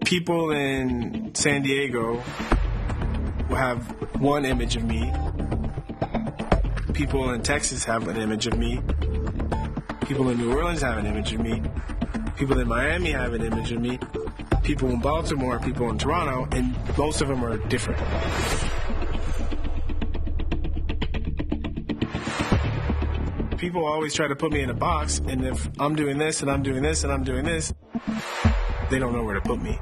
People in San Diego have one image of me. People in Texas have an image of me. People in New Orleans have an image of me. People in Miami have an image of me. People in Baltimore, people in Toronto, and most of them are different. People always try to put me in a box, and if I'm doing this, and I'm doing this, and I'm doing this, they don't know where to put me.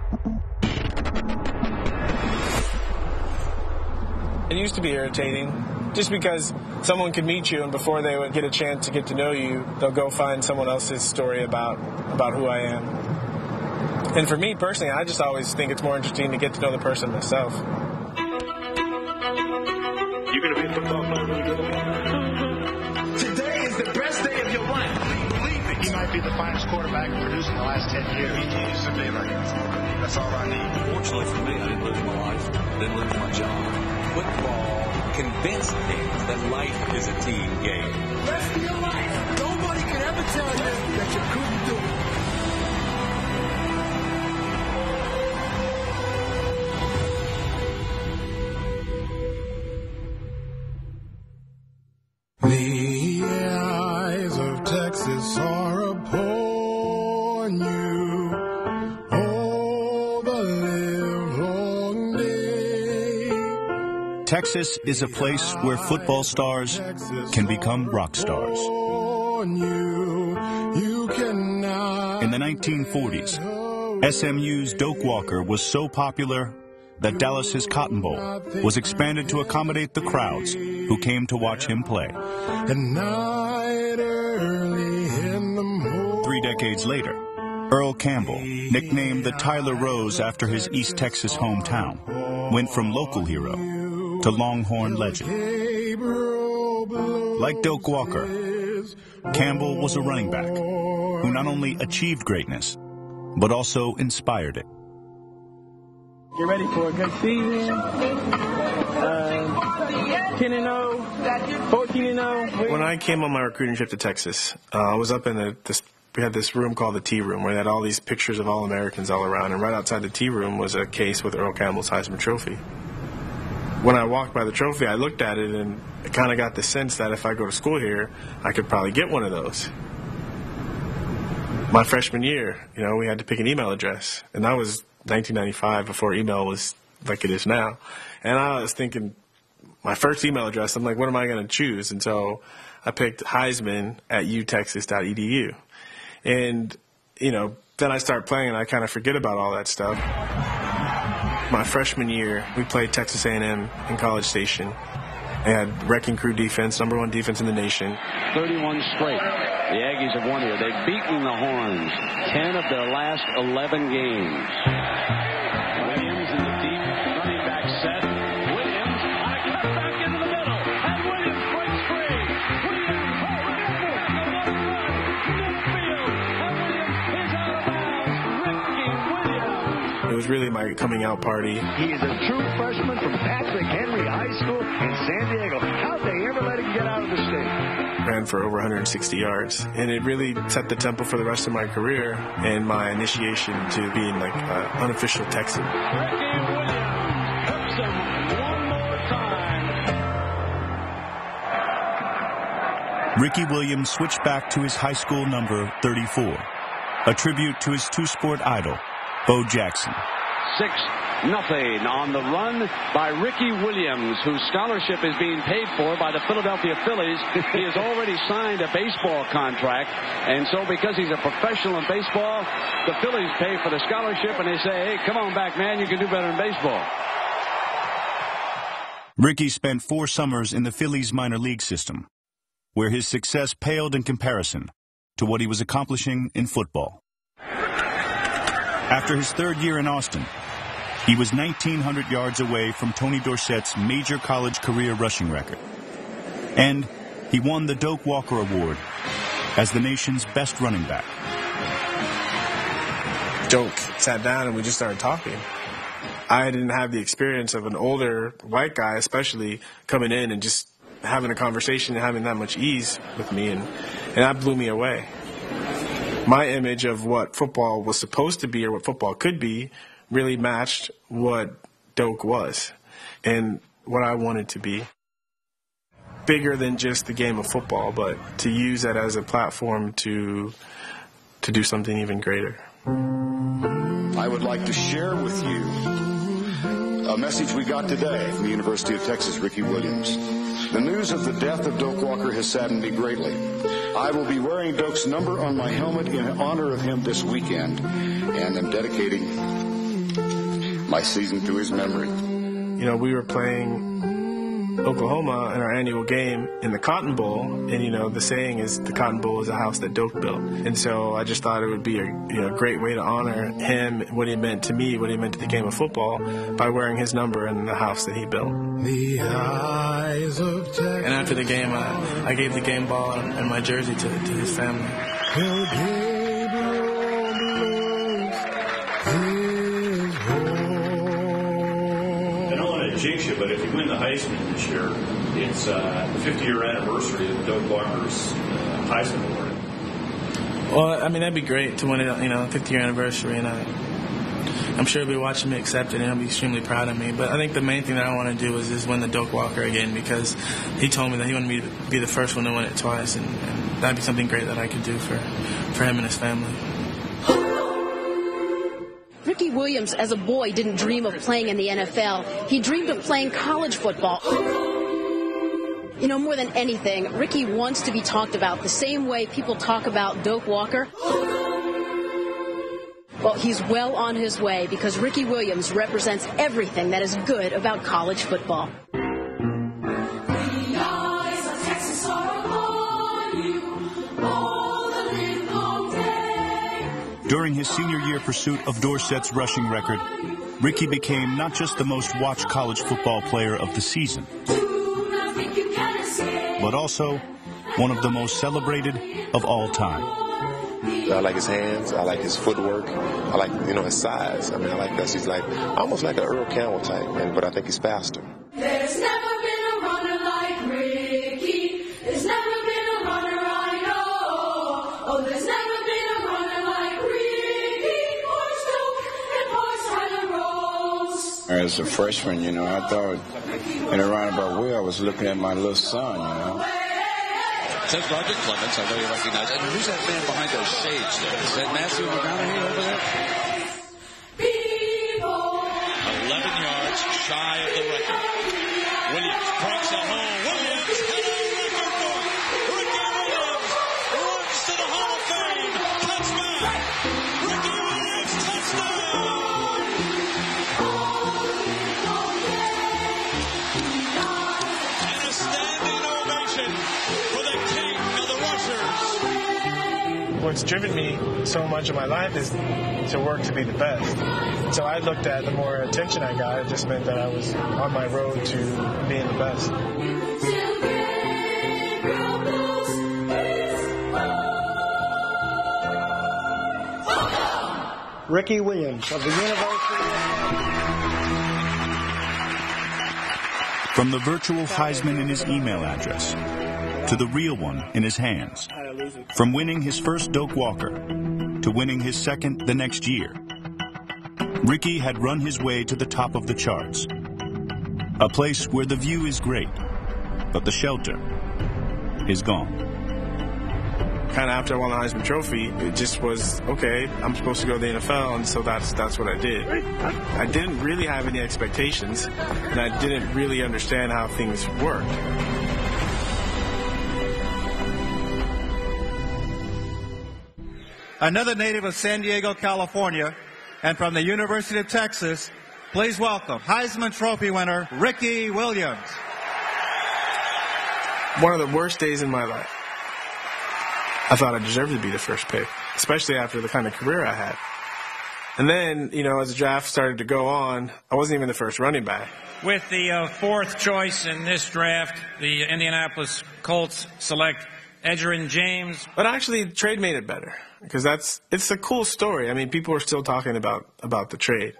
It used to be irritating, just because someone could meet you, and before they would get a chance to get to know you, they'll go find someone else's story about who I am. And for me personally, I just always think it's more interesting to get to know the person myself. You're going to be a football player really good. Today is the best day of your life. Believe that he might be the finest quarterback produced in the last 10 years. He needs to be like, that's all I need. Fortunately for me, I didn't lose my life. I didn't lose my job. Football convinced me that life is a team game. Rest of your life, nobody can ever tell you that you couldn't do it. The eyes of Texas are upon you all the livelong day. Texas is a place where football stars can become rock stars. In the 1940s, SMU's Doak Walker was so popular that Dallas's Cotton Bowl was expanded to accommodate the crowds who came to watch him play. 3 decades later, Earl Campbell, nicknamed the Tyler Rose after his East Texas hometown, went from local hero to Longhorn legend. Like Doak Walker, Campbell was a running back who not only achieved greatness, but also inspired it. Get ready for a good season. 10-0, 14-0. When I came on my recruiting trip to Texas, I was up in we had this room called the Tea Room, where they had all these pictures of All-Americans all around, and right outside the Tea Room was a case with Earl Campbell's Heisman Trophy. When I walked by the trophy, I looked at it, and I kind of got the sense that if I go to school here, I could probably get one of those. My freshman year, we had to pick an email address, and that was 1995, before email was like it is now. And I was thinking, my first email address, I'm like, what am I going to choose? And so I picked Heisman@utexas.edu. And, then I start playing, and I kind of forget about all that stuff. My freshman year, we played Texas A&M in College Station. They had wrecking crew defense, #1 defense in the nation. 31 straight. The Aggies have won here. They've beaten the Horns 10 of their last 11 games. Williams in the deep running back set. Williams on a cut back into the middle. And Williams breaks free. Williams It was really my coming out party. He is a true freshman from Patrick Henry High School in San Diego. How'd they ever let him get out of the state? Ran for over 160 yards, and it really set the tempo for the rest of my career and my initiation to being like an unofficial Texan. Ricky Williams switched back to his high school number 34, a tribute to his two-sport idol, Bo Jackson. 6-0 on the run by Ricky Williams, whose scholarship is being paid for by the Philadelphia Phillies. He has already signed a baseball contract, and so because he's a professional in baseball, the Phillies pay for the scholarship, and they say, hey, come on back, man, you can do better in baseball. Ricky spent 4 summers in the Phillies minor league system, where his success paled in comparison to what he was accomplishing in football. After his 3rd year in Austin, he was 1,900 yards away from Tony Dorsett's major college career rushing record. And he won the Doak Walker Award as the nation's best running back. Doak sat down and we just started talking. I didn't have the experience of an older white guy, especially coming in and just having a conversation and having that much ease with me, and that blew me away. my image of what football was supposed to be or what football could be really matched what Doak was and what I wanted to be. Bigger than just the game of football, but to use that as a platform to do something even greater. I would like to share with you a message we got today from the University of Texas, Ricky Williams. The news of the death of Doak Walker has saddened me greatly. I will be wearing Doak's number on my helmet in honor of him this weekend, and am dedicating my season to his memory. You know, we were playing Oklahoma in our annual game in the Cotton Bowl, and you know the saying is the Cotton Bowl is a house that Doak built, and so I just thought it would be a great way to honor him, what he meant to me, what he meant to the game of football, by wearing his number in the house that he built. The eyes of Texas. And after the game, I gave the game ball and my jersey to his family. Till Gabriel blows his horn. I don't want to jinx you, but if you win the Heisman this year, it's the 50-year anniversary of Doak Walker's Heisman Award. Well, I mean, that'd be great to win it, 50-year anniversary, and I'm sure he'll be watching me accept it, and he'll be extremely proud of me. But I think the main thing that I want to do is win the Doak Walker again, because he told me that he wanted me to be the first one to win it twice, and that'd be something great that I could do for him and his family. Ricky Williams, as a boy, didn't dream of playing in the NFL. He dreamed of playing college football. You know, more than anything, Ricky wants to be talked about the same way people talk about Doak Walker. Well, he's well on his way, because Ricky Williams represents everything that is good about college football. During his senior year pursuit of Dorsett's rushing record, Ricky became not just the most watched college football player of the season, but also one of the most celebrated of all time. I like his hands. I like his footwork. I like, his size. I mean, I like that. He's like almost like an Earl Campbell type, but I think he's faster. There's never been a runner like Ricky. There's never been a runner I know. Oh, there's never been a runner like Ricky. Horse Doak and Horse Tyler Rose. As a freshman, I thought in a roundabout way I was looking at my little son, Says Roger Clements, I know you recognize it. And who's that man behind those shades there? Is that Matthew McConaughey over there? 11 yards shy of the record. Williams breaks it home. Williams had a record book. Ricky Williams runs to the Hall of Fame. Touchdown. Ricky Williams, touchdown. And a standing ovation for the king of the rushers. What's driven me so much of my life is to work to be the best. So I looked at the more attention I got, it just meant that I was on my road to being the best. Ricky Williams of the University. From the virtual Heisman in his email address to the real one in his hands, from winning his first Doak Walker to winning his second the next year, Ricky had run his way to the top of the charts, a place where the view is great, but the shelter is gone. Kind of after I won the Heisman Trophy, it just was, okay, I'm supposed to go to the NFL, and so that's what I did. I didn't really have any expectations, and I didn't really understand how things worked. Another native of San Diego, California, and from the University of Texas, please welcome Heisman Trophy winner, Ricky Williams. One of the worst days in my life. I thought I deserved to be the first pick, especially after the kind of career I had. And then, as the draft started to go on, I wasn't even the first running back. With the fourth choice in this draft, the Indianapolis Colts select Edgerrin James. But actually, the trade made it better, because it's a cool story. I mean, people are still talking about the trade.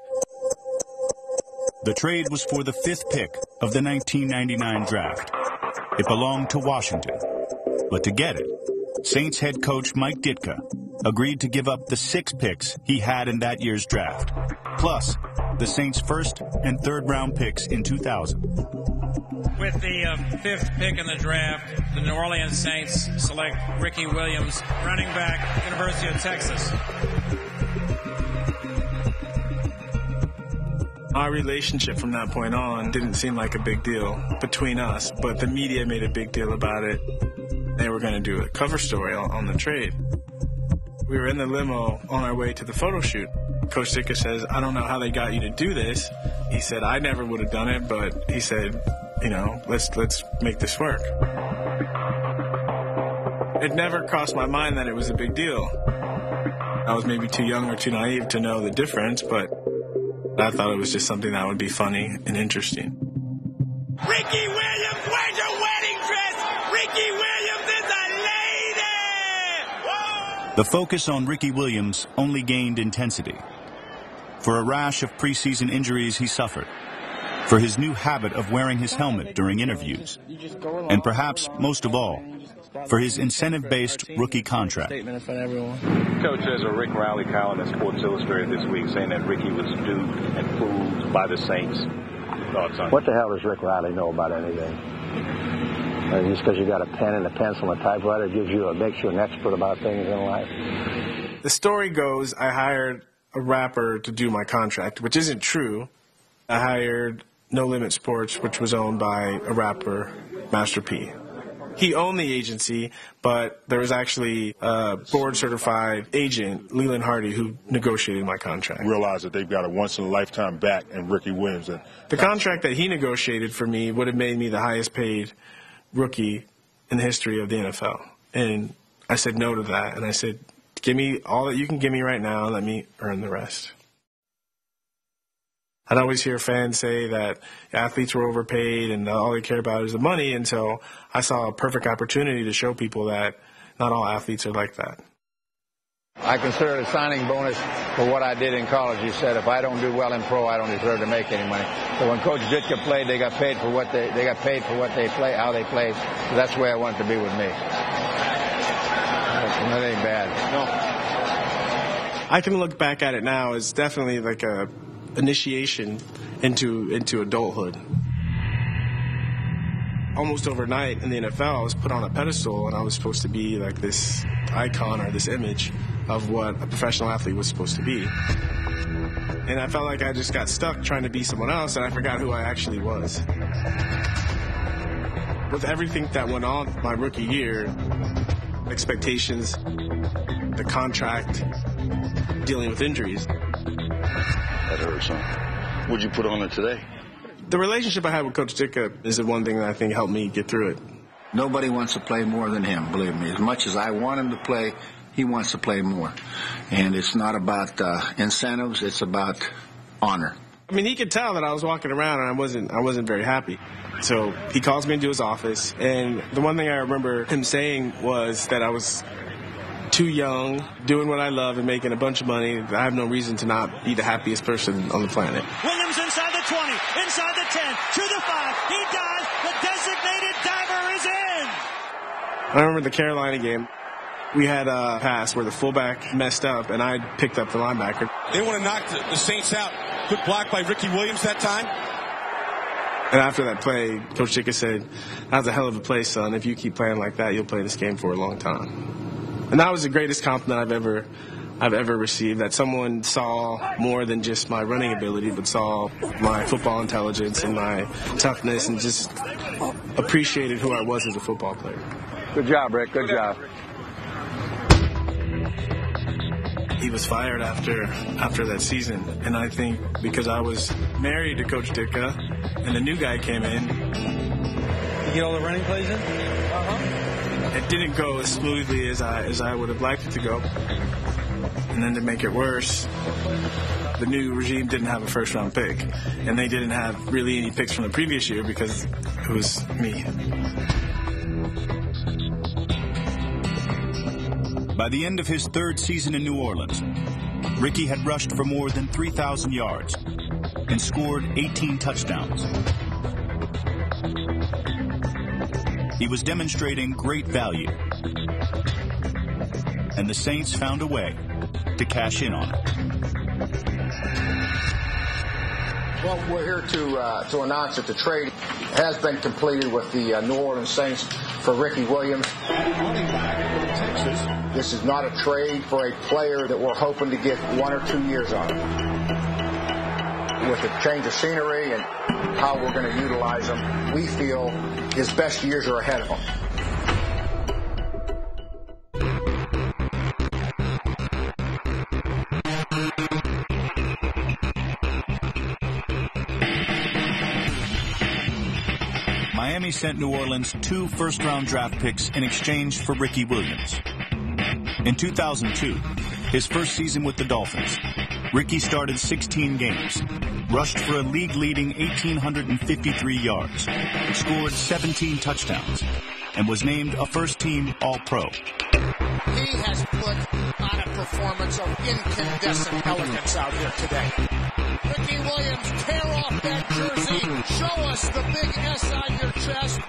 The trade was for the 5th pick of the 1999 draft. It belonged to Washington. But to get it, Saints head coach Mike Ditka agreed to give up the 6 picks he had in that year's draft, plus the Saints' first and third round picks in 2000. With the 5th pick in the draft, the New Orleans Saints select Ricky Williams, running back, University of Texas. Our relationship from that point on didn't seem like a big deal between us, but the media made a big deal about it. They were going to do a cover story on the trade. We were in the limo on our way to the photo shoot. Coach Ditka says, "I don't know how they got you to do this." He said, "I never would have done it," but he said, "You know, let's make this work." It never crossed my mind that it was a big deal. I was maybe too young or too naive to know the difference, but I thought it was just something that would be funny and interesting. Ricky Williams, where's your wedding dress? Ricky Williams is a lady! Whoa! The focus on Ricky Williams only gained intensity. For a rash of preseason injuries he suffered, for his new habit of wearing his helmet during interviews, and perhaps most of all, for his incentive-based rookie contract. Coach, there's a Rick Riley column in Sports Illustrated this week saying that Ricky was duped and fooled by the Saints. Thoughts on what the hell does Rick Riley know about anything? Just because you got a pen and a pencil and a typewriter makes you an expert about things in life? The story goes, I hired a rapper to do my contract, which isn't true. I hired No Limit Sports, which was owned by a rapper, Master P. He owned the agency, but there was actually a board-certified agent, Leland Hardy, who negotiated my contract. Realize that they've got a once-in-a-lifetime back in Ricky Williams. The contract that he negotiated for me would have made me the highest-paid rookie in the history of the NFL. And I said no to that, and I said, give me all that you can give me right now, and let me earn the rest. I'd always hear fans say that athletes were overpaid and all they care about is the money, and so I saw a perfect opportunity to show people that not all athletes are like that. I consider it a signing bonus for what I did in college. He said, if I don't do well in pro, I don't deserve to make any money. So when Coach Ditka played, they got paid for what they play, how they played. So that's the way I want it to be with me. That ain't bad. No. I can look back at it now as definitely like a initiation into adulthood. Almost overnight in the NFL, I was put on a pedestal, and I was supposed to be like this icon or this image of what a professional athlete was supposed to be. And I felt like I just got stuck trying to be someone else, and I forgot who I actually was. With everything that went on my rookie year, expectations, the contract, dealing with injuries. That hurts, huh? What'd you put on it today? The relationship I had with Coach Ditka is the one thing that I think helped me get through it. Nobody wants to play more than him, believe me. As much as I want him to play, he wants to play more. And it's not about incentives, it's about honor. I mean, he could tell that I was walking around and I wasn't very happy. So he calls me into his office, and the one thing I remember him saying was that I was too young, doing what I love and making a bunch of money. I have no reason to not be the happiest person on the planet. Williams inside the 20, inside the 10, to the 5. He dives. The designated diver is in. I remember the Carolina game. We had a pass where the fullback messed up, and I picked up the linebacker. They want to knock the Saints out. Good block by Ricky Williams that time. And after that play, Coach Ditka said, "That was a hell of a play, son. If you keep playing like that, you'll play this game for a long time." And that was the greatest compliment I've ever received, that someone saw more than just my running ability, but saw my football intelligence and my toughness and just appreciated who I was as a football player. Good job, Rick. Good job. He was fired after that season, and I think because I was married to Coach Ditka and the new guy came in. You get all the running plays in? It didn't go as smoothly as I would have liked it to go. And then to make it worse, the new regime didn't have a first-round pick, and they didn't have really any picks from the previous year because it was me. By the end of his third season in New Orleans, Ricky had rushed for more than 3,000 yards and scored 18 touchdowns. He was demonstrating great value. and the Saints found a way to cash in on it. Well, we're here to announce that the trade has been completed with the New Orleans Saints for Ricky Williams. This is not a trade for a player that we're hoping to get 1 or 2 years on. With a change of scenery and how we're going to utilize him, we feel his best years are ahead of him. Miami sent New Orleans 2 first-round draft picks in exchange for Ricky Williams. In 2002, his first season with the Dolphins, Ricky started 16 games, rushed for a league-leading 1,853 yards, scored 17 touchdowns, and was named a first-team All-Pro. He has put on a performance of incandescent elegance out here today. Ricky Williams, tear off that jersey. Show us the big S on your chest.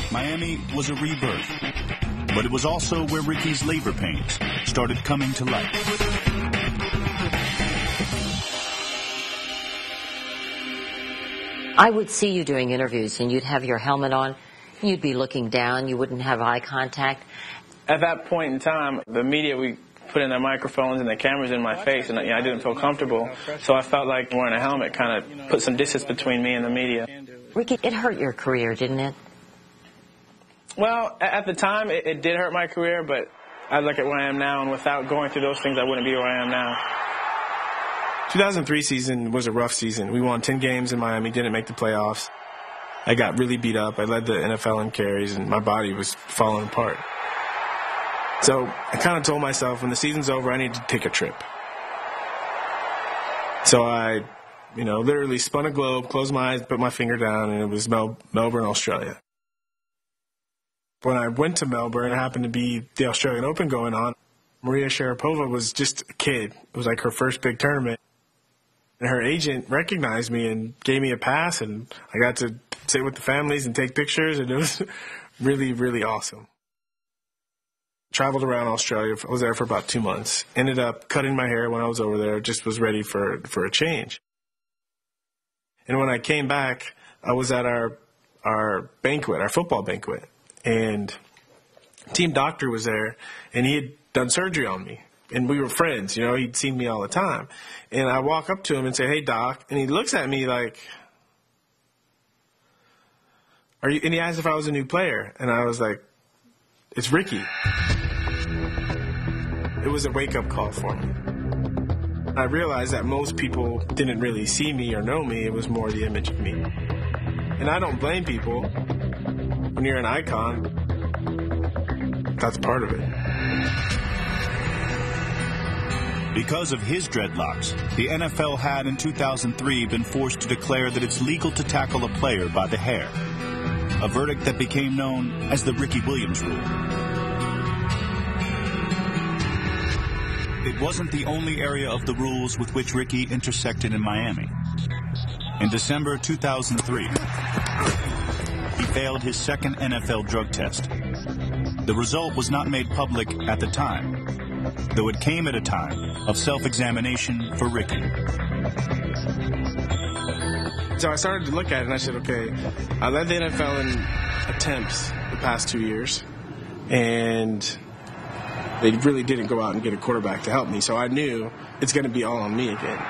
Miami was a rebirth, but it was also where Ricky's labor pains started coming to light. I would see you doing interviews, and you'd have your helmet on, you'd be looking down, you wouldn't have eye contact. At that point in time, the media, we put in their microphones and their cameras in my face, and I didn't feel comfortable, so I felt like wearing a helmet kind of put some distance between me and the media. Ricky, it hurt your career, didn't it? Well, at the time, it did hurt my career, but I look at where I am now, and without going through those things, I wouldn't be where I am now. 2003 season was a rough season. We won 10 games in Miami, didn't make the playoffs. I got really beat up. I led the NFL in carries, and my body was falling apart. So I kind of told myself, when the season's over, I need to take a trip. So I, literally spun a globe, closed my eyes, put my finger down, and it was Melbourne, Australia. When I went to Melbourne, it happened to be the Australian Open going on. Maria Sharapova was just a kid. It was like her first big tournament. And her agent recognized me and gave me a pass, and I got to sit with the families and take pictures, and it was really, really awesome. Traveled around Australia. I was there for about 2 months. Ended up cutting my hair when I was over there. Just was ready for a change. And when I came back, I was at our banquet, our football banquet. And team doctor was there, and he had done surgery on me. And we were friends, he'd seen me all the time. And I walk up to him and say, "Hey, Doc." And he looks at me like, "Are you?" And he asked if I was a new player. And I was like, "It's Ricky." It was a wake-up call for me. I realized that most people didn't really see me or know me. It was more the image of me. And I don't blame people. When you're an icon, that's part of it. Because of his dreadlocks, the NFL had in 2003 been forced to declare that it's legal to tackle a player by the hair, a verdict that became known as the Ricky Williams rule. It wasn't the only area of the rules with which Ricky intersected in Miami. In December 2003, he failed his second NFL drug test. The result was not made public at the time, though it came at a time of self-examination for Ricky. So I started to look at it, and I said, okay, I led the NFL in attempts the past 2 years, and they really didn't go out and get a quarterback to help me, so I knew it's going to be all on me again.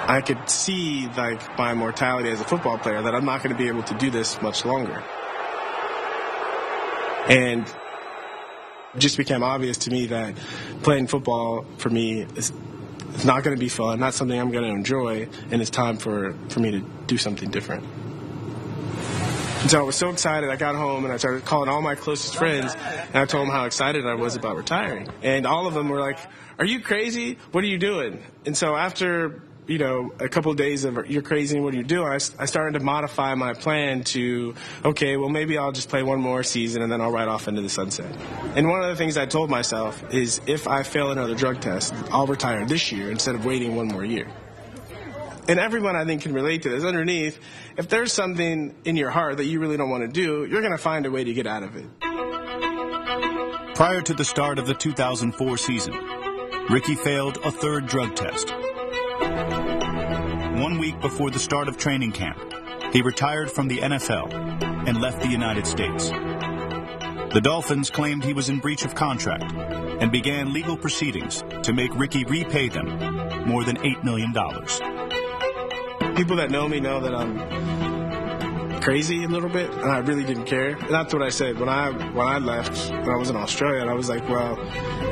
I could see, my mortality as a football player, that I'm not going to be able to do this much longer. And it just became obvious to me that playing football, for me, is not going to be fun, not something I'm going to enjoy, and it's time for me to do something different. And so I was so excited. I got home and I started calling all my closest friends, and I told them how excited I was about retiring. And all of them were like, "Are you crazy? What are you doing?" And so after, you know, a couple of days of "you're crazy, what do you do?" I started to modify my plan to, okay, well, maybe I'll just play one more season and then I'll ride off into the sunset. And one of the things I told myself is, if I fail another drug test, I'll retire this year instead of waiting one more year. And everyone, I think, can relate to this. Underneath, if there's something in your heart that you really don't want to do, you're going to find a way to get out of it. Prior to the start of the 2004 season, Ricky failed a third drug test. 1 week before the start of training camp, he retired from the NFL and left the United States. The Dolphins claimed he was in breach of contract and began legal proceedings to make Ricky repay them more than $8 million. People that know me know that I'm crazy a little bit, and I really didn't care. And that's what I said when I left, when I was in Australia. And I was like, well,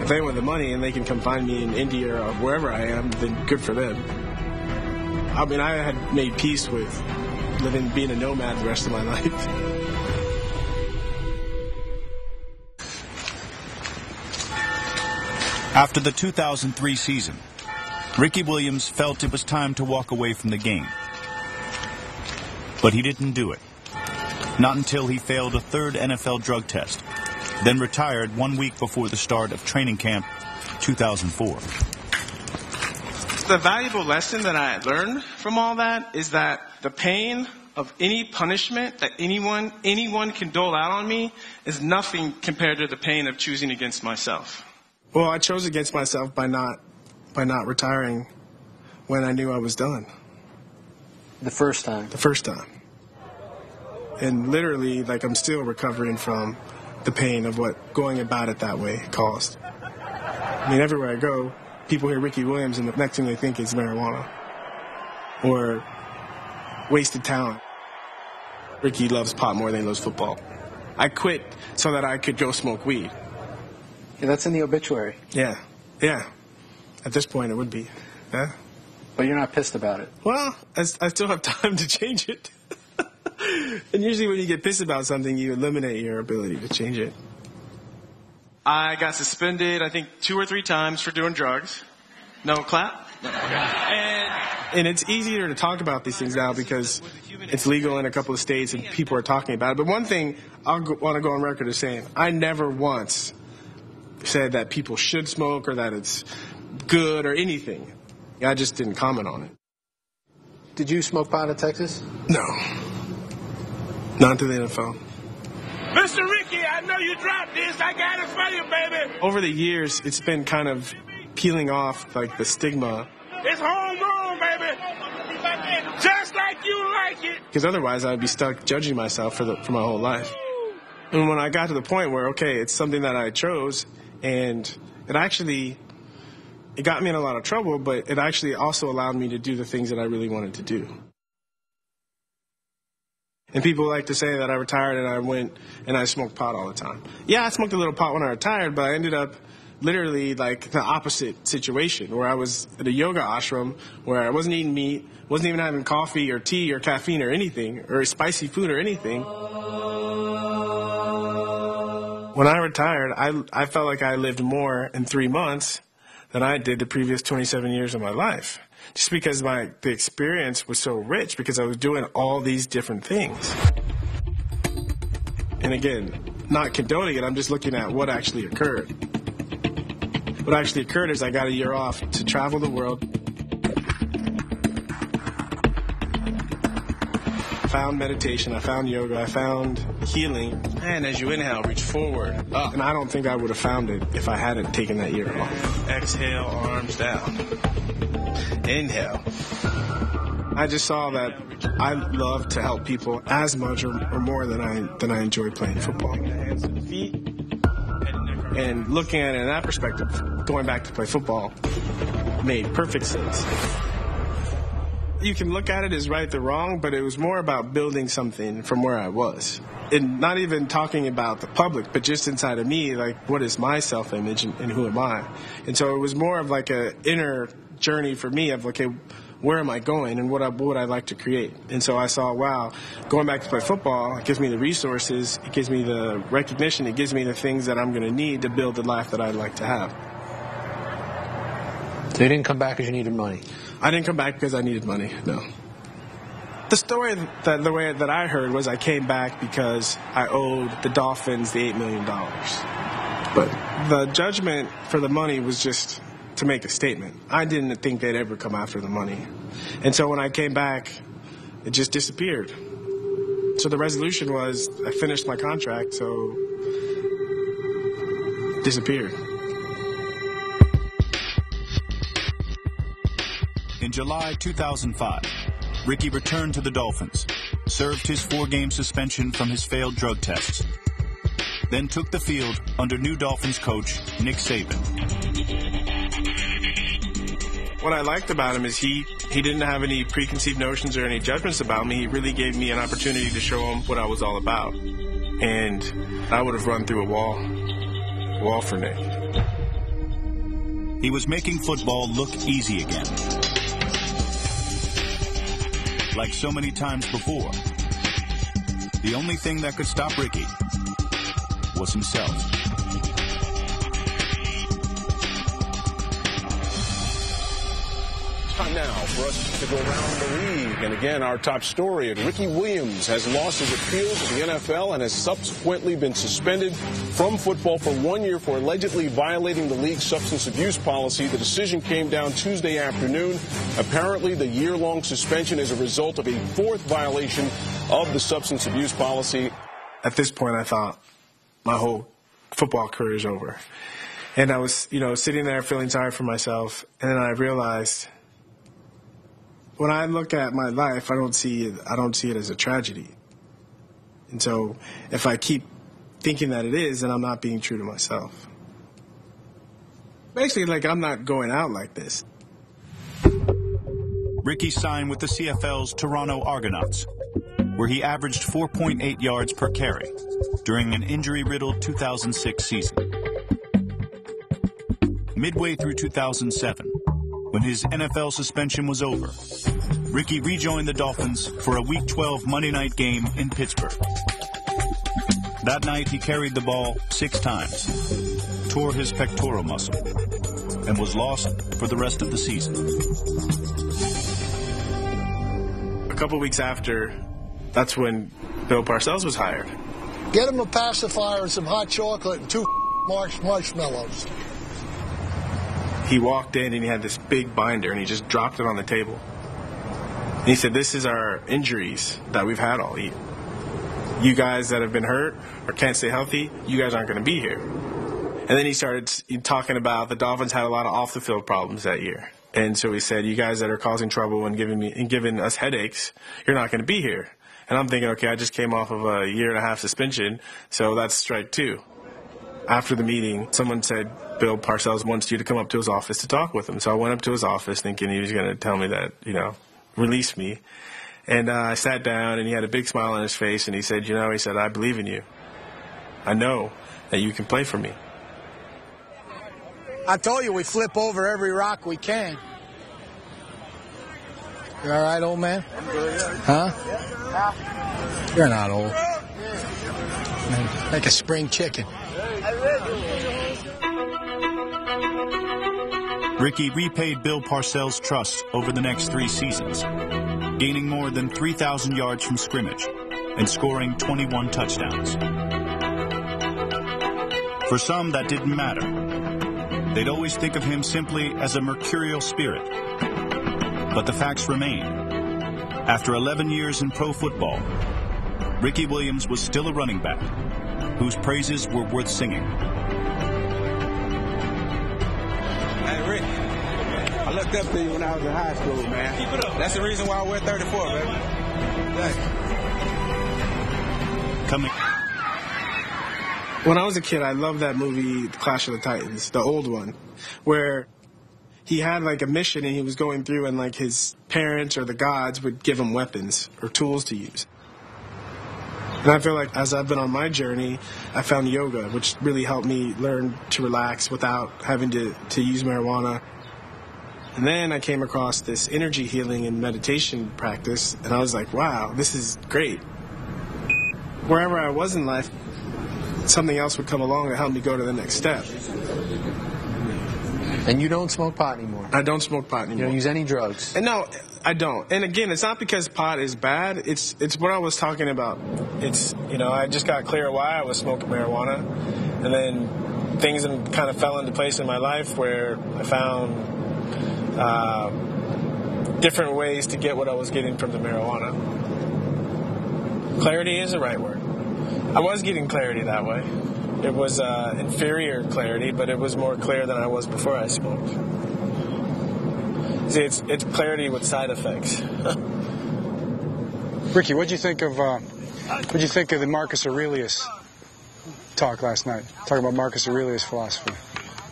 if they want the money and they can come find me in India or wherever I am, then good for them. I mean, I had made peace with being a nomad the rest of my life. After the 2003 season, Ricky Williams felt it was time to walk away from the game. But he didn't do it. Not until he failed a third NFL drug test, then retired 1 week before the start of training camp 2004. The valuable lesson that I learned from all that is that the pain of any punishment that anyone can dole out on me is nothing compared to the pain of choosing against myself. Well, I chose against myself by not retiring when I knew I was done. The first time? The first time. And literally, like, I'm still recovering from the pain of what going about it that way caused. I mean, everywhere I go, people hear Ricky Williams and the next thing they think is marijuana or wasted talent. Ricky loves pot more than he loves football. I quit so that I could go smoke weed. Yeah, that's in the obituary. Yeah. At this point, it would be. Yeah. But you're not pissed about it. Well, I still have time to change it. And usually when you get pissed about something, you eliminate your ability to change it. I got suspended, I think, 2 or 3 times for doing drugs. No clap? And it's easier to talk about these things now because it's legal in a couple of states and people are talking about it. But one thing I want to go on record as saying, I never once said that people should smoke or that it's good or anything. I just didn't comment on it. Did you smoke pot in Texas? No. Not to the NFL. Mr. Ricky, I know you dropped this. I got it for you, baby. Over the years, it's been kind of peeling off, like, the stigma. It's homegrown, baby. Just like you like it. Because otherwise, I'd be stuck judging myself for my whole life. And when I got to the point where, okay, it's something that I chose, and it got me in a lot of trouble, but it actually also allowed me to do the things that I really wanted to do. And people like to say that I retired and I went and I smoked pot all the time. Yeah, I smoked a little pot when I retired, but I ended up literally like the opposite situation, where I was at a yoga ashram where I wasn't eating meat, wasn't even having coffee or tea or caffeine or anything, or spicy food or anything. When I retired, I felt like I lived more in 3 months than I did the previous 27 years of my life. Just because the experience was so rich, because I was doing all these different things. And again, not condoning it, I'm just looking at what actually occurred. What actually occurred is I got a year off to travel the world. I found meditation, I found yoga, I found healing. And as you inhale, reach forward, up. And I don't think I would have found it if I hadn't taken that year off. Exhale, arms down. Inhale. I just saw that I love to help people as much or more than I enjoy playing football. Hands and feet. And looking at it in that perspective, going back to play football made perfect sense. You can look at it as right or wrong, but it was more about building something from where I was. And not even talking about the public, but just inside of me, like, what is my self-image and who am I? And so it was more of like an inner journey for me of, okay, where am I going and what would I like to create? And so I saw, wow, going back to play football, it gives me the resources, it gives me the recognition, it gives me the things that I'm going to need to build the life that I'd like to have. So you didn't come back because you needed money? I didn't come back because I needed money, no. The story, the way that I heard was I came back because I owed the Dolphins the $8 million. But the judgment for the money was just to make a statement. I didn't think they'd ever come after the money. And so when I came back, it just disappeared. So the resolution was I finished my contract, so it disappeared. In July 2005, Ricky returned to the Dolphins, served his 4-game suspension from his failed drug tests, then took the field under new Dolphins coach Nick Saban. What I liked about him is he didn't have any preconceived notions or any judgments about me. He really gave me an opportunity to show him what I was all about. And I would have run through a wall for Nick. He was making football look easy again. Like so many times before, the only thing that could stop Ricky was himself. Time now for us to go around the league. And again, our top story, Ricky Williams has lost his appeal to the NFL and has subsequently been suspended from football for 1 year for allegedly violating the league's substance abuse policy. The decision came down Tuesday afternoon. Apparently, the year-long suspension is a result of a 4th violation of the substance abuse policy. At this point, I thought my whole football career is over. And I was, sitting there feeling sorry for myself. And then I realized when I look at my life, I don't see it as a tragedy. And so if I keep thinking that it is, then I'm not being true to myself. Basically, I'm not going out like this. Ricky signed with the CFL's Toronto Argonauts, where he averaged 4.8 yards per carry during an injury-riddled 2006 season. Midway through 2007, when his NFL suspension was over, Ricky rejoined the Dolphins for a Week 12 Monday night game in Pittsburgh. That night, he carried the ball 6 times, tore his pectoral muscle, and was lost for the rest of the season. A couple weeks after, that's when Bill Parcells was hired. Get him a pacifier and some hot chocolate and 2 marshmallows. He walked in and he had this big binder and he just dropped it on the table. And he said, this is our injuries that we've had all year. You guys that have been hurt or can't stay healthy, you guys aren't going to be here. And then he started talking about the Dolphins had a lot of off-the-field problems that year. And so he said, you guys that are causing trouble and giving us headaches, you're not going to be here. And I'm thinking, okay, I just came off of a 1.5 year suspension, so that's strike 2. After the meeting, someone said, Bill Parcells wants you to come up to his office to talk with him. So I went up to his office thinking he was going to tell me that, release me. And I sat down, and he had a big smile on his face, and he said, I believe in you. I know that you can play for me. I told you we flip over every rock we can. You all right, old man? Huh? You're not old. Like a spring chicken. Ricky repaid Bill Parcells' trust over the next 3 seasons, gaining more than 3,000 yards from scrimmage and scoring 21 touchdowns. For some, that didn't matter. They'd always think of him simply as a mercurial spirit. But the facts remain. After 11 years in pro football, Ricky Williams was still a running back whose praises were worth singing. Hey, Rick, I looked up to you when I was in high school, man. Keep it up. That's the reason why I wear 34, baby. Thanks. Coming. When I was a kid, I loved that movie, The Clash of the Titans, the old one, where he had a mission and he was going through and his parents or the gods would give him weapons or tools to use. And I feel like as I've been on my journey, I found yoga, which really helped me learn to relax without having to use marijuana. And then I came across this energy healing and meditation practice, and I was like, wow, this is great. Wherever I was in life, something else would come along to help me go to the next step. And you don't smoke pot anymore? I don't smoke pot anymore. You don't use any drugs? And no, I don't. And again, it's not because pot is bad. It's what I was talking about. It's, I just got clear why I was smoking marijuana. And then things kind of fell into place in my life where I found different ways to get what I was getting from the marijuana. Clarity is the right word. I was getting clarity that way. It was inferior clarity, but it was more clear than I was before I smoked. See, it's clarity with side effects. Ricky, what'd you think of the Marcus Aurelius talk last night? Talk about Marcus Aurelius' philosophy.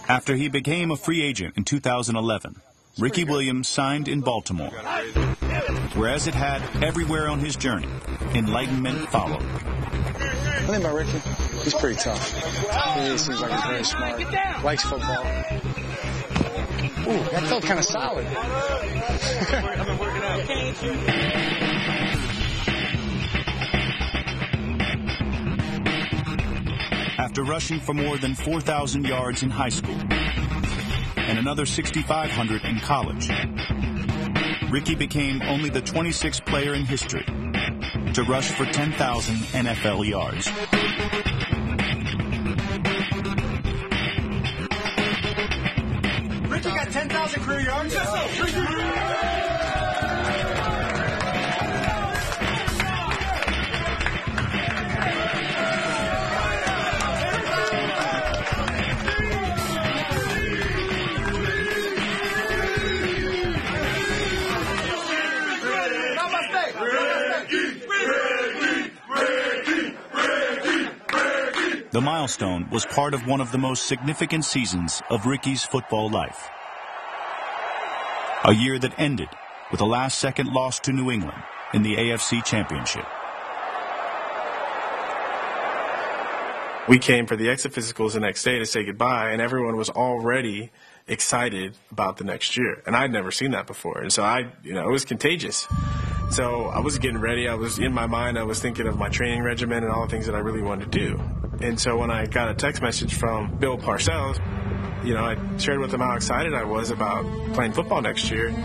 After he became a free agent in 2011, Ricky Williams signed in Baltimore. Whereas it had everywhere on his journey, enlightenment followed. I think about Ricky, he's pretty tough. He seems like he's very smart, likes football. Ooh, that felt kind of solid. After rushing for more than 4,000 yards in high school and another 6,500 in college, Ricky became only the 26th player in history to rush for 10,000 NFL yards. Ricky got 10,000 career yards. The milestone was part of one of the most significant seasons of Ricky's football life. A year that ended with a last-second loss to New England in the AFC Championship. We came for the exit physicals the next day to say goodbye, and everyone was already excited about the next year. And I'd never seen that before. And so it was contagious. So I was getting ready. I was in my mind. I was thinking of my training regimen and all the things that I really wanted to do. And so when I got a text message from Bill Parcells, I shared with him how excited I was about playing football next year. It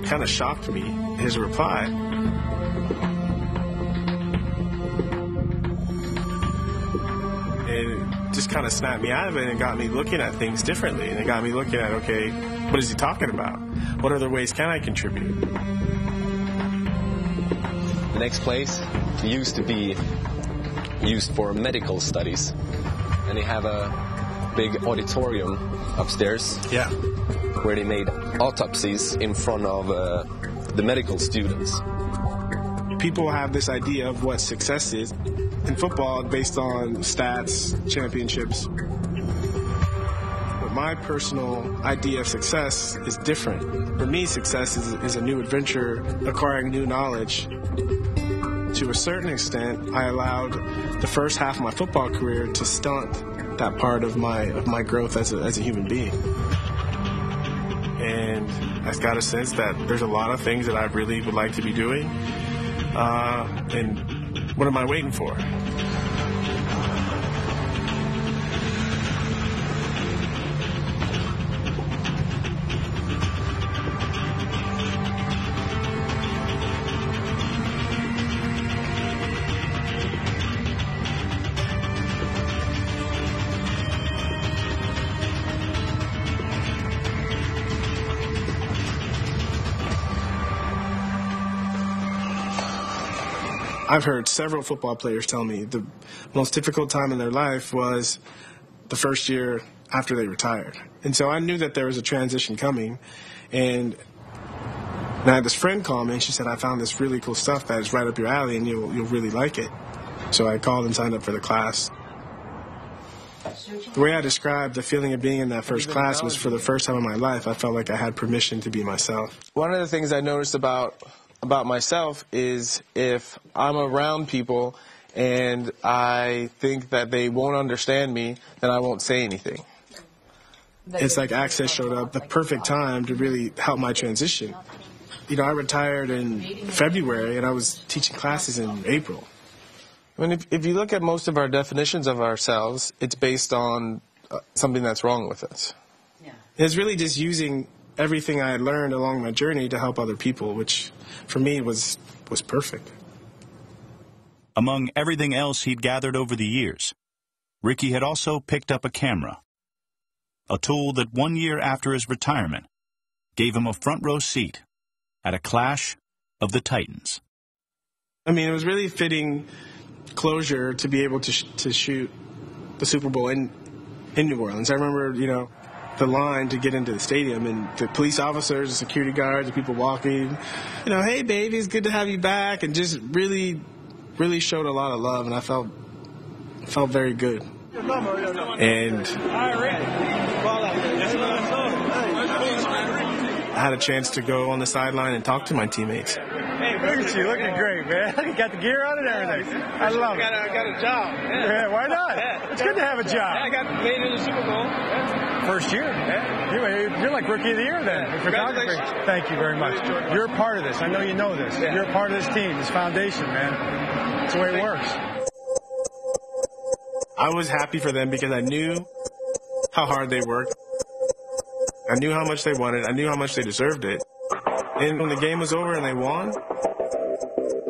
kind of shocked me, his reply. And it just kind of snapped me out of it and got me looking at things differently. And it got me looking at, okay, what is he talking about? What other ways can I contribute? The next place used to be used for medical studies. And they have a big auditorium upstairs. Yeah. Where they made autopsies in front of the medical students. People have this idea of what success is in football based on stats, championships. But my personal idea of success is different. For me, success is a new adventure, acquiring new knowledge. To a certain extent, I allowed the first half of my football career to stunt that part of my growth as a human being. And I've got a sense that there's a lot of things that I really would like to be doing. And what am I waiting for? I've heard several football players tell me the most difficult time in their life was the first year after they retired. And so I knew that there was a transition coming. And I had this friend call me, and she said, I found this really cool stuff that is right up your alley, and you'll really like it. So I called and signed up for the class. The way I described the feeling of being in that first class was for the first time in my life, I felt like I had permission to be myself. One of the things I noticed about myself is if I'm around people and I think that they won't understand me, then I won't say anything. It's like Access showed up the perfect time to really help my transition. You know, I retired in February, and I was teaching classes in April. I mean, if you look at most of our definitions of ourselves, it's based on something that's wrong with us. Yeah. It's really just using everything I had learned along my journey to help other people, which for me was perfect. Among everything else he'd gathered over the years, Ricky had also picked up a camera, a tool that 1 year after his retirement gave him a front row seat at a clash of the Titans. I mean, it was really fitting closure to be able to shoot the Super Bowl in New Orleans. I remember, you know, the line to get into the stadium, and the police officers, the security guards, the people walking, you know, hey, baby, it's good to have you back, and just really showed a lot of love, and I felt very good. And I had a chance to go on the sideline and talk to my teammates. Hey, look at you, looking great, man. You got the gear on and everything. I love it. I got a job. Yeah, why not? Yeah. It's good to have a job. Yeah, I got made in the Super Bowl. First year. Yeah. You're like Rookie of the Year then. Yeah. Photography. Thank you very much. You're a part of this. I know you know this. Yeah. You're a part of this team, this foundation, man. That's the way it works. I was happy for them because I knew how hard they worked. I knew how much they wanted. I knew how much they deserved it. And when the game was over and they won,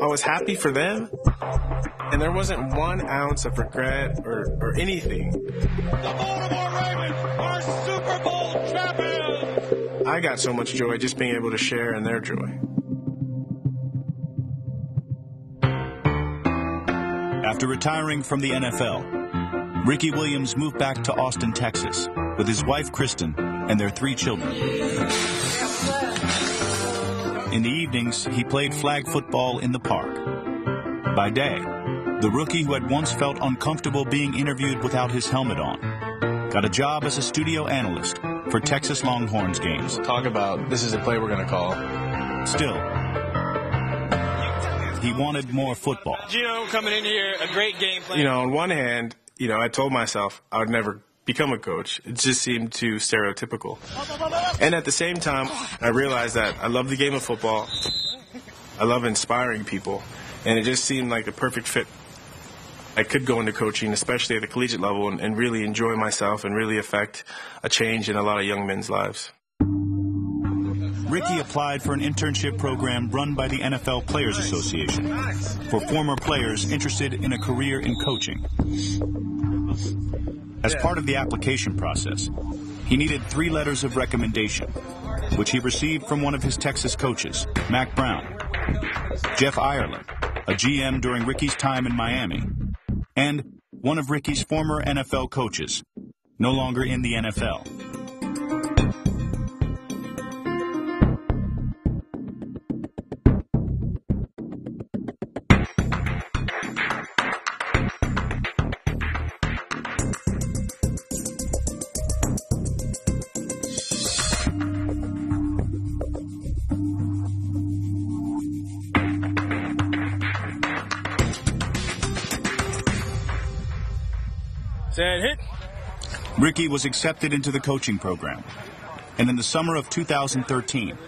I was happy for them. And there wasn't 1 ounce of regret or anything. The Baltimore Ravens are Super Bowl champions! I got so much joy just being able to share in their joy. After retiring from the NFL, Ricky Williams moved back to Austin, Texas, with his wife, Kristen, and their 3 children. In the evenings, he played flag football in the park. By day, the rookie who had once felt uncomfortable being interviewed without his helmet on got a job as a studio analyst for Texas Longhorns games. Talk about, this is a play we're going to call. Still, he wanted more football. Gino coming in here, a great game plan. You know, on one hand, you know, I told myself I would never become a coach. It just seemed too stereotypical. And at the same time, I realized that I love the game of football. I love inspiring people. And it just seemed like a perfect fit. I could go into coaching, especially at the collegiate level, and really enjoy myself and really affect a change in a lot of young men's lives. Ricky applied for an internship program run by the NFL Players Association for former players interested in a career in coaching. As part of the application process, he needed 3 letters of recommendation, which he received from one of his Texas coaches, Mack Brown, Jeff Ireland, a GM during Ricky's time in Miami, and one of Ricky's former NFL coaches, no longer in the NFL. Hit. Ricky was accepted into the coaching program, and in the summer of 2013,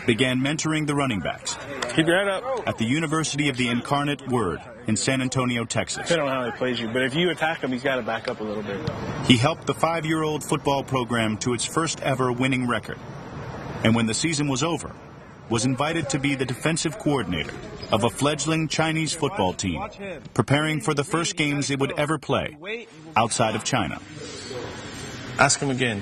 began mentoring the running backs. Keep your head up. At the University of the Incarnate Word in San Antonio, Texas. I don't know how he plays you, but if you attack him, he's got to back up a little bit. He helped the 5-year-old football program to its first ever winning record, and when the season was over, was invited to be the defensive coordinator of a fledgling Chinese football team, preparing for the first games it would ever play outside of China. Ask him again.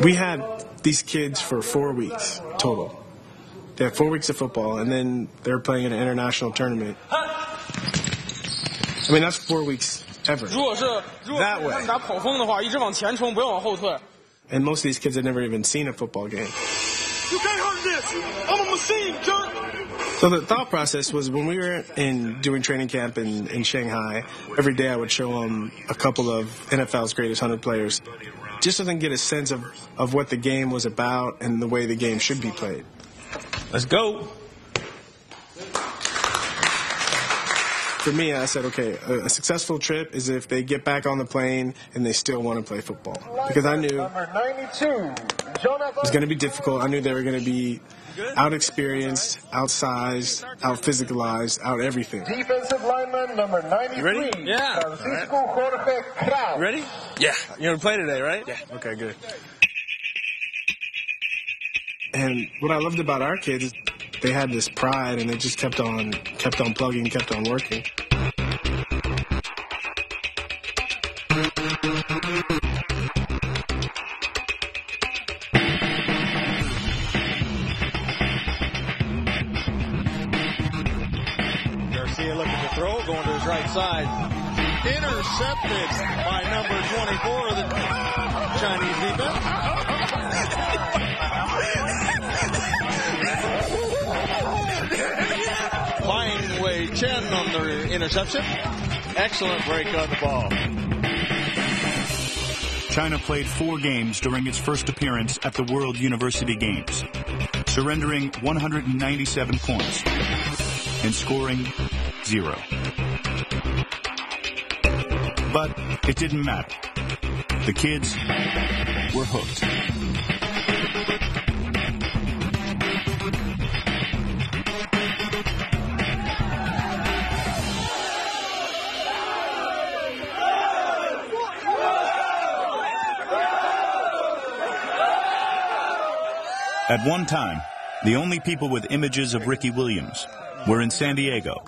We had these kids for 4 weeks total. They had 4 weeks of football, and then they're playing in an international tournament. I mean, that's 4 weeks ever. That way. And most of these kids had never even seen a football game. You can't hurt this. I'm a machine, jerk. So the thought process was when we were doing training camp in Shanghai, every day I would show them a couple of NFL's greatest 100 players just so they can get a sense of what the game was about and the way the game should be played. Let's go. For me, I said, okay, a successful trip is if they get back on the plane and they still want to play football. Because I knew it was going to be difficult. I knew they were going to be out-experienced, outsized, out-physicalized, out-everything. Defensive lineman number 93. You ready? Yeah. Francisco Jorge Krause. You ready? Yeah. You're going to play today, right? Yeah. Okay, good. And what I loved about our kids is they had this pride, and they just kept on plugging, kept on working. Garcia looking to throw, going to his right side. Intercepted by number 24 of the Chinese defense. Flying Wei Chen on the interception. Excellent break on the ball. China played 4 games during its first appearance at the World University Games, surrendering 197 points and scoring 0. But it didn't matter. The kids were hooked. At one time, the only people with images of Ricky Williams were in San Diego,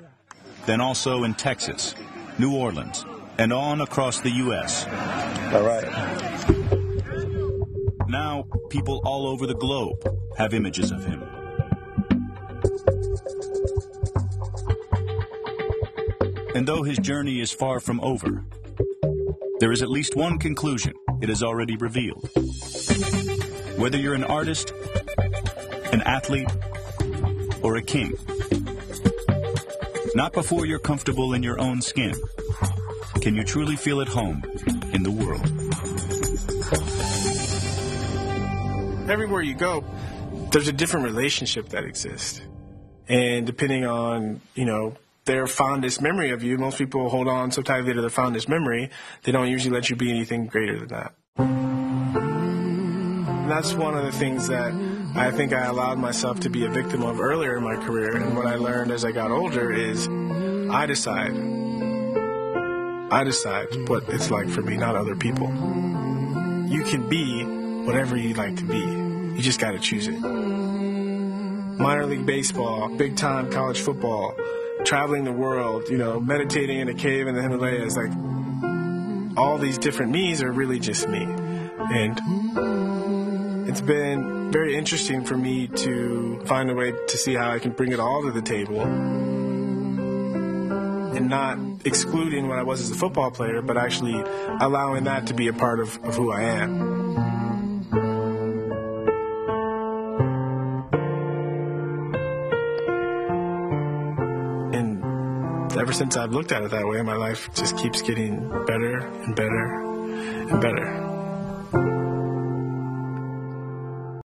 then also in Texas, New Orleans, and on across the U.S. All right. Now, people all over the globe have images of him. And though his journey is far from over, there is at least one conclusion it has already revealed. Whether you're an artist, an athlete, or a king, not before you're comfortable in your own skin can you truly feel at home in the world. Everywhere you go, there's a different relationship that exists. And depending on, their fondest memory of you, most people hold on so tightly to their fondest memory, they don't usually let you be anything greater than that. And that's one of the things that I think I allowed myself to be a victim of earlier in my career. And what I learned as I got older is I decide what it's like for me, not other people. You can be whatever you'd like to be. You just got to choose it. Minor league baseball, big time college football, traveling the world, meditating in a cave in the Himalayas, like all these different me's are really just me. And it's been very interesting for me to find a way to see how I can bring it all to the table and not excluding what I was as a football player, but actually allowing that to be a part of who I am. And ever since I've looked at it that way, my life just keeps getting better and better and better.